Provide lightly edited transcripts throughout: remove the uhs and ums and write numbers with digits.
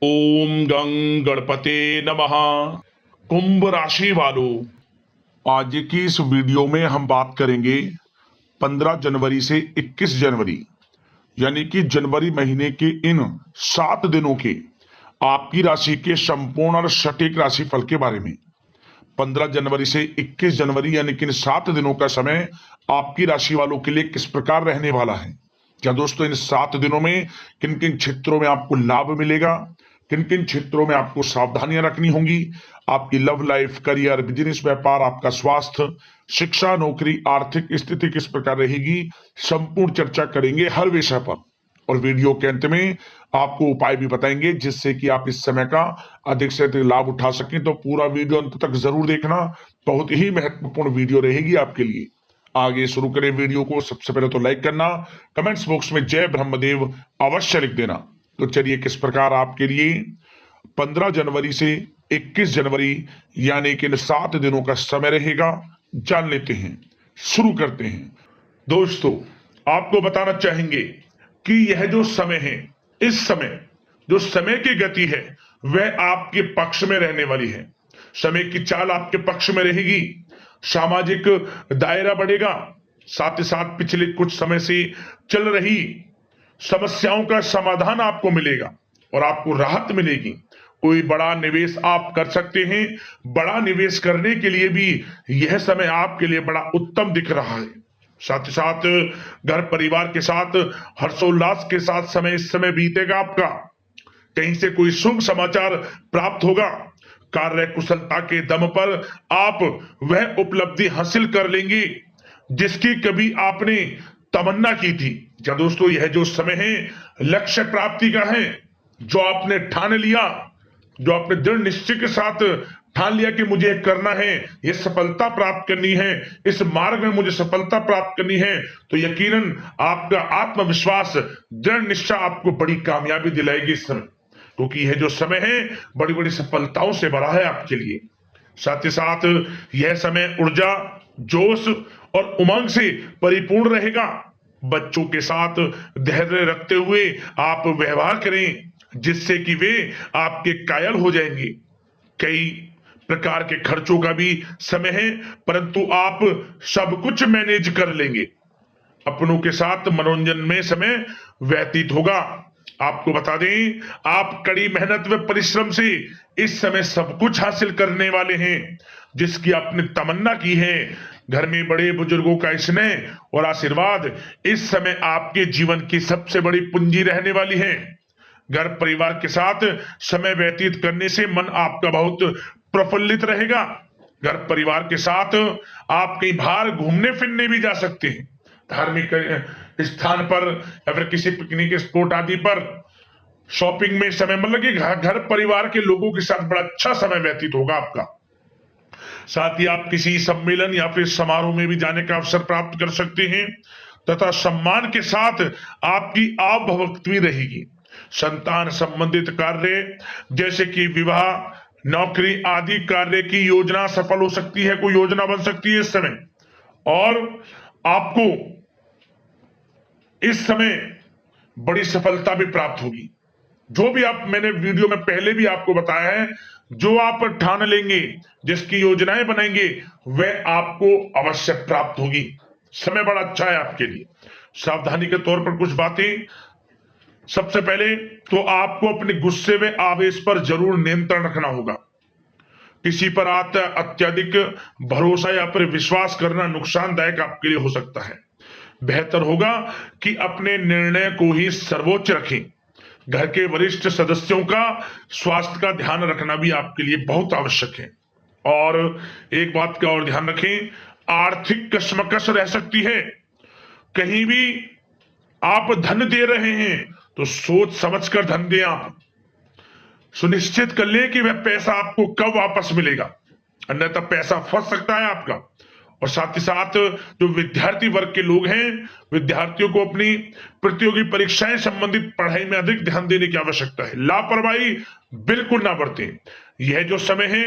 ओम गं गणपते नमः। कुंभ राशि वालों, आज की इस वीडियो में हम बात करेंगे 15 जनवरी से 21 जनवरी यानी कि जनवरी महीने के इन 7 दिनों के आपकी राशि के संपूर्ण और सटीक राशिफल के बारे में। 15 जनवरी से 21 जनवरी यानी कि इन 7 दिनों का समय आपकी राशि वालों के लिए किस प्रकार रहने वाला है। क्या दोस्तों इन 7 दिनों में किन किन क्षेत्रों में आपको लाभ मिलेगा, किन किन क्षेत्रों में आपको सावधानियां रखनी होंगी, आपकी लव लाइफ, करियर, बिजनेस, व्यापार, आपका स्वास्थ्य, शिक्षा, नौकरी, आर्थिक स्थिति किस प्रकार रहेगी, संपूर्ण चर्चा करेंगे हर विषय पर। और वीडियो के अंत में आपको उपाय भी बताएंगे जिससे कि आप इस समय का अधिक से अधिक लाभ उठा सकें। तो पूरा वीडियो अंत तक जरूर देखना, बहुत ही महत्वपूर्ण वीडियो रहेगी आपके लिए। आगे शुरू करें वीडियो को। सबसे पहले तो लाइक करना, कमेंट्स बॉक्स में जय ब्रह्मदेव अवश्य लिख देना। तो चलिए किस प्रकार आपके लिए 15 जनवरी से 21 जनवरी यानी कि इन 7 दिनों का समय रहेगा, जान लेते हैं। शुरू करते हैं। दोस्तों आपको बताना चाहेंगे कि यह जो समय है, इस समय जो समय की गति है वह आपके पक्ष में रहने वाली है। समय की चाल आपके पक्ष में रहेगी, सामाजिक दायरा बढ़ेगा, साथ ही साथ पिछले कुछ समय से चल रही समस्याओं का समाधान आपको मिलेगा और आपको राहत मिलेगी। कोई बड़ा निवेश आप कर सकते हैं। बड़ा निवेश करने के लिए भी यह समय आपके लिए बड़ा उत्तम दिख रहा है। साथ ही साथ घर परिवार के साथ हर्षोल्लास के साथ समय इस समय बीतेगा आपका। कहीं से कोई शुभ समाचार प्राप्त होगा। कार्य कुशलता के दम पर आप वह उपलब्धि हासिल कर लेंगे जिसकी कभी आपने तमन्ना की थी। क्या दोस्तों यह जो समय है लक्ष्य प्राप्ति का है। जो आपने ठान लिया, जो आपने दृढ़ निश्चय के साथ ठान लिया कि मुझे करना है, ये सफलता प्राप्त करनी है, इस मार्ग में मुझे सफलता प्राप्त करनी है, तो यकीनन आपका आत्मविश्वास, दृढ़ निश्चय आपको बड़ी कामयाबी दिलाएगी इस समय। क्योंकि यह जो समय है बड़ी बड़ी सफलताओं से भरा है आपके लिए। साथ ही साथ यह समय ऊर्जा, जोश और उमंग से परिपूर्ण रहेगा। बच्चों के साथ धैर्य रखते हुए आप व्यवहार करें जिससे कि वे आपके कायल हो जाएंगे। कई प्रकार के खर्चों का भी समय है, परंतु आप सब कुछ मैनेज कर लेंगे। अपनों के साथ मनोरंजन में समय व्यतीत होगा। आपको बता दें, आप कड़ी मेहनत व परिश्रम से इस समय सब कुछ हासिल करने वाले हैं जिसकी आपने तमन्ना की है। घर में बड़े बुजुर्गों का स्नेह और आशीर्वाद इस समय आपके जीवन की सबसे बड़ी पूंजी रहने वाली है। घर परिवार के साथ समय व्यतीत करने से मन आपका बहुत प्रफुल्लित रहेगा। घर परिवार के साथ आप कहीं बाहर घूमने फिरने भी जा सकते हैं, धार्मिक स्थान पर या फिर किसी पिकनिक स्पॉट आदि पर, शॉपिंग में समय, मतलब कि घर परिवार के लोगों के साथ बड़ा अच्छा समय व्यतीत होगा आपका। साथ ही आप किसी सम्मेलन या फिर समारोह में भी जाने का अवसर प्राप्त कर सकते हैं तथा सम्मान के साथ आपकी आवभगत भी रहेगी। संतान संबंधित कार्य जैसे कि विवाह, नौकरी आदि कार्य की योजना सफल हो सकती है, कोई योजना बन सकती है इस समय। और आपको इस समय बड़ी सफलता भी प्राप्त होगी। जो भी आप, मैंने वीडियो में पहले भी आपको बताया है, जो आप ठान लेंगे, जिसकी योजनाएं बनाएंगे, वह आपको अवश्य प्राप्त होगी। समय बड़ा अच्छा है आपके लिए। सावधानी के तौर पर कुछ बातें। सबसे पहले तो आपको अपने गुस्से व आवेश पर जरूर नियंत्रण रखना होगा। किसी पर अत्यधिक भरोसा या फिर विश्वास करना नुकसानदायक आपके लिए हो सकता है। बेहतर होगा कि अपने निर्णय को ही सर्वोच्च रखें। घर के वरिष्ठ सदस्यों का स्वास्थ्य का ध्यान रखना भी आपके लिए बहुत आवश्यक है। और एक बात का और ध्यान रखें, आर्थिक कशमकश रह सकती है। कहीं भी आप धन दे रहे हैं तो सोच समझकर धन दें। आप सुनिश्चित कर लें कि वह पैसा आपको कब वापस मिलेगा, अन्यथा पैसा फंस सकता है आपका। और साथ ही साथ जो विद्यार्थी वर्ग के लोग हैं, विद्यार्थियों को अपनी प्रतियोगी परीक्षाएं संबंधित पढ़ाई में अधिक ध्यान देने की आवश्यकता है। लापरवाही बिल्कुल ना बरतें। यह जो समय है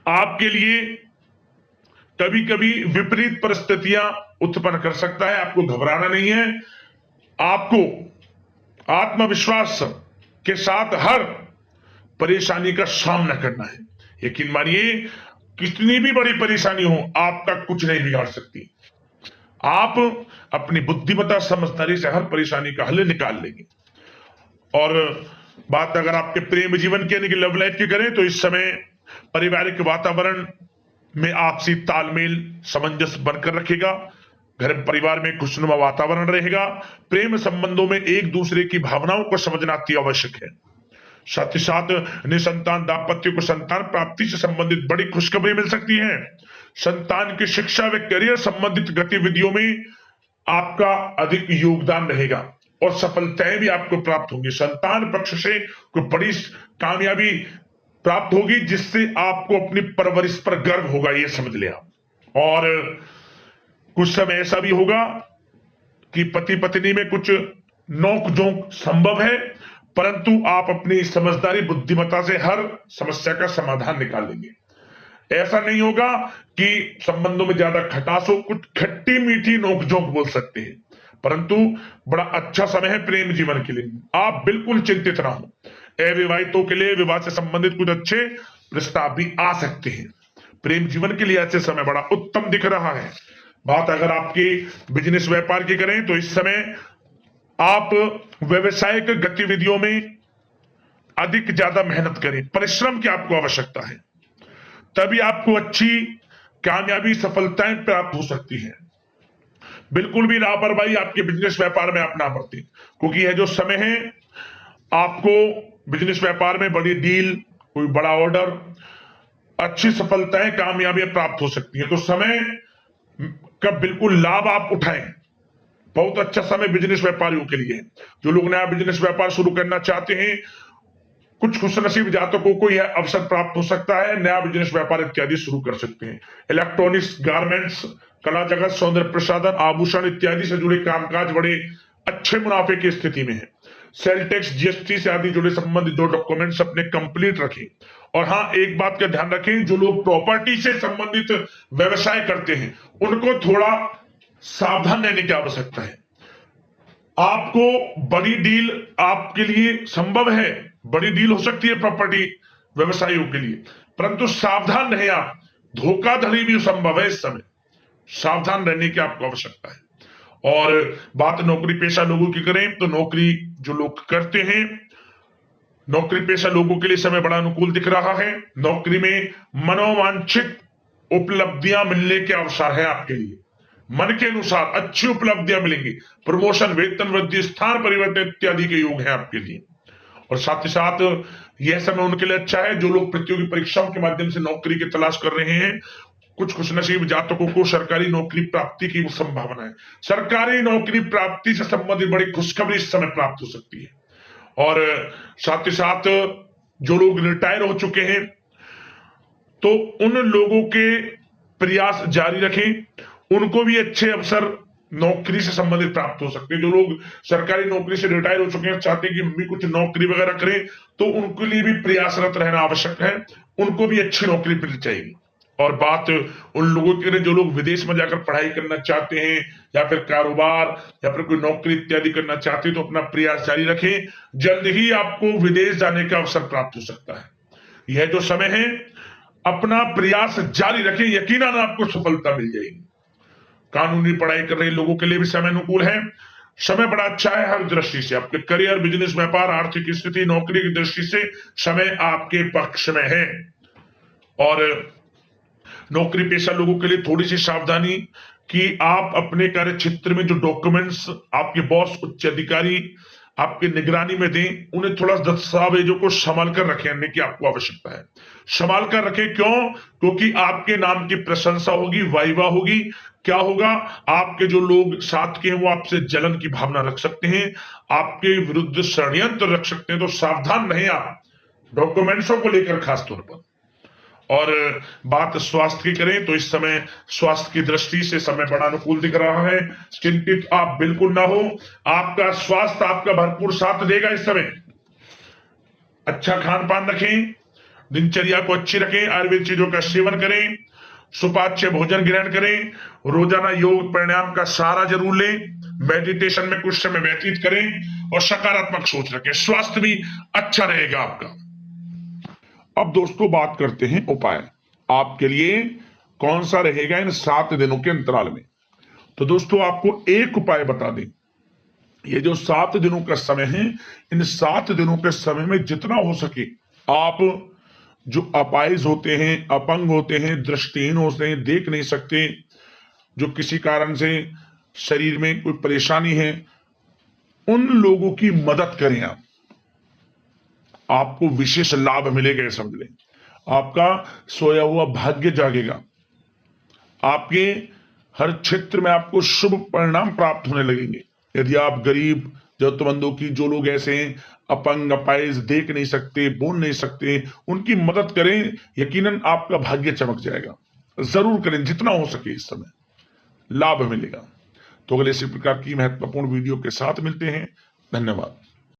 आपके लिए कभी कभी विपरीत परिस्थितियां उत्पन्न कर सकता है, आपको घबराना नहीं है। आपको आत्मविश्वास के साथ हर परेशानी का सामना करना है। यकीन मानिए, कितनी भी बड़ी परेशानी हो, आपका कुछ नहीं बिगाड़ सकती। आप अपनी बुद्धिमत्ता समझदारी से हर परेशानी का हल निकाल लेंगे। और बात अगर आपके प्रेम जीवन की यानी कि लव लाइफ की करें तो इस समय पारिवारिक वातावरण में आपसी तालमेल सामंजस्य बनकर रखेगा। घर परिवार में खुशनुमा वातावरण रहेगा। प्रेम संबंधों में एक दूसरे की भावनाओं को समझना अति आवश्यक है। साथ ही साथ निसंतान दाम्पत्य को संतान प्राप्ति से संबंधित बड़ी खुशखबरी मिल सकती है। संतान की शिक्षा व करियर संबंधित गतिविधियों में आपका अधिक योगदान रहेगा और सफलताएं भी आपको प्राप्त होंगी। संतान पक्ष से कोई बड़ी कामयाबी प्राप्त होगी जिससे आपको अपनी परवरिश पर गर्व होगा, ये समझ लिया। और कुछ समय ऐसा भी होगा कि पति पत्नी में कुछ नोक झोंक संभव है, परंतु आप अपनी समझदारी बुद्धिमत्ता से हर समस्या का समाधान निकाल लेंगे। ऐसा नहीं होगा कि संबंधों में ज्यादा खटास हो, कुछ खट्टी मीठी नोकझोंक बोल सकते हैं, परंतु बड़ा अच्छा समय है प्रेम जीवन के लिए। आप बिल्कुल चिंतित ना हो। अविवाहितों के लिए विवाह से संबंधित कुछ अच्छे प्रस्ताव भी आ सकते हैं। प्रेम जीवन के लिए ऐसे समय बड़ा उत्तम दिख रहा है। बात अगर आपकी बिजनेस व्यापार की करें तो इस समय आप व्यवसायिक गतिविधियों में अधिक ज्यादा मेहनत करें, परिश्रम की आपको आवश्यकता है, तभी आपको अच्छी कामयाबी सफलताएं प्राप्त हो सकती है। बिल्कुल भी लापरवाही आपके बिजनेस व्यापार में आप ना बरतें, क्योंकि यह जो समय है आपको बिजनेस व्यापार में बड़ी डील, कोई बड़ा ऑर्डर, अच्छी सफलताएं कामयाबियां प्राप्त हो सकती है। तो समय का बिल्कुल लाभ आप उठाएं। बहुत अच्छा समय बिजनेस व्यापारियों के लिए है। जो लोग नया बिजनेस व्यापार शुरू करना चाहते हैं, कुछ खुशनसीब जातकों को यह अवसर प्राप्त हो सकता है, नया बिजनेस व्यापार इत्यादि शुरू कर सकते हैं। इलेक्ट्रॉनिक्स, गारमेंट्स, कला जगत, सौंदर्य प्रसाधन, आभूषण इत्यादि से जुड़े कामकाज बड़े अच्छे मुनाफे की स्थिति में है। सेल टैक्स, जीएसटी से आदि जुड़े संबंधित जो डॉक्यूमेंट्स अपने कंप्लीट रखें। और हाँ, एक बात का ध्यान रखें, जो लोग प्रॉपर्टी से संबंधित व्यवसाय करते हैं उनको थोड़ा सावधान रहने की आवश्यकता है। आपको बड़ी डील आपके लिए संभव है, बड़ी डील हो सकती है प्रॉपर्टी व्यवसायियों के लिए, परंतु सावधान रहे आप। धोखाधड़ी भी संभव है इस समय, सावधान रहने की आपको आवश्यकता है। और बात नौकरी पेशा लोगों की करें तो नौकरी जो लोग करते हैं, नौकरी पेशा लोगों के लिए समय बड़ा अनुकूल दिख रहा है। नौकरी में मनोवांछित उपलब्धियां मिलने के अवसर है आपके लिए। मन के अनुसार अच्छी उपलब्धियां मिलेंगी। प्रमोशन, वेतन वृद्धि, स्थान परिवर्तन इत्यादि के योग है आपके लिए। और साथ ही साथ यह समय उनके लिए अच्छा है जो लोग प्रतियोगी परीक्षाओं के माध्यम से नौकरी की तलाश कर रहे हैं। कुछ खुशनसीब जातकों को सरकारी नौकरी प्राप्ति की संभावना है। सरकारी नौकरी प्राप्ति से संबंधित बड़ी खुशखबरी इस समय प्राप्त हो सकती है। और साथ ही साथ जो लोग रिटायर हो चुके हैं तो उन लोगों के प्रयास जारी रखें, उनको भी अच्छे अवसर नौकरी से संबंधित प्राप्त हो सकते हैं। जो लोग सरकारी नौकरी से रिटायर हो चुके हैं, चाहते हैं कि मम्मी कुछ नौकरी वगैरह करें, तो उनके लिए भी प्रयासरत रहना आवश्यक है, उनको भी अच्छी नौकरी मिल जाएगी। और बात उन लोगों के लिए जो लोग विदेश में जाकर पढ़ाई करना चाहते हैं या फिर कारोबार या फिर कोई नौकरी इत्यादि करना चाहते हैं तो अपना प्रयास जारी रखें, जल्द ही आपको विदेश जाने का अवसर प्राप्त हो सकता है। यह जो समय है अपना प्रयास जारी रखें, यकीनन आपको सफलता मिल जाएगी। कानूनी पढ़ाई कर रहे लोगों के लिए भी समय अनुकूल है। समय बड़ा अच्छा है हर दृष्टि से। आपके करियर, बिजनेस, व्यापार, आर्थिक स्थिति, नौकरी की दृष्टि से समय आपके पक्ष में है। और नौकरी पेशा लोगों के लिए थोड़ी सी सावधानी कि आप अपने कार्य क्षेत्र में जो डॉक्यूमेंट्स आपके बॉस, उच्च अधिकारी आपके निगरानी में दें, उन्हें थोड़ा दस्तावेजों को संभाल कर रखने की आपको आवश्यकता है। संभाल कर रखें, क्यों? क्योंकि आपके नाम की प्रशंसा होगी, वाइवा होगी। क्या होगा? आपके जो लोग साथ के हैं वो आपसे जलन की भावना रख सकते हैं, आपके विरुद्ध षड्यंत्र रख सकते हैं। तो सावधान रहें आप डॉक्यूमेंट्सों को लेकर खास तौर पर। और बात स्वास्थ्य की करें तो इस समय स्वास्थ्य की दृष्टि से समय बड़ा अनुकूल दिख रहा है। चिंतित आप बिल्कुल ना हो, आपका स्वास्थ्य आपका भरपूर साथ देगा इस समय। अच्छा खान पान रखें, दिनचर्या को अच्छी रखें, आयुर्वेद चीजों का सेवन करें सुपाच्य भोजन ग्रहण करें, रोजाना योग प्राणायाम का सहारा जरूर लें, मेडिटेशन में कुछ समय व्यतीत करें और सकारात्मक सोच रखें, स्वास्थ्य भी अच्छा रहेगा आपका। अब दोस्तों बात करते हैं उपाय आपके लिए कौन सा रहेगा इन 7 दिनों के अंतराल में। तो दोस्तों आपको एक उपाय बता दें, ये जो 7 दिनों का समय है, इन 7 दिनों के समय में जितना हो सके आप जो अपाहिज होते हैं, अपंग होते हैं, दृष्टिहीन होते हैं, देख नहीं सकते, जो किसी कारण से शरीर में कोई परेशानी है, उन लोगों की मदद करें आप, आपको विशेष लाभ मिलेगा। ये समझ लें, आपका सोया हुआ भाग्य जागेगा, आपके हर क्षेत्र में आपको शुभ परिणाम प्राप्त होने लगेंगे। यदि आप गरीब जरूरतमंदों की, जो लोग ऐसे हैं अपंग अपाहिज, देख नहीं सकते, बोल नहीं सकते, उनकी मदद करें, यकीनन आपका भाग्य चमक जाएगा। जरूर करें, जितना हो सके इस समय लाभ मिलेगा। तो अगले इसी प्रकार की महत्वपूर्ण वीडियो के साथ मिलते हैं। धन्यवाद।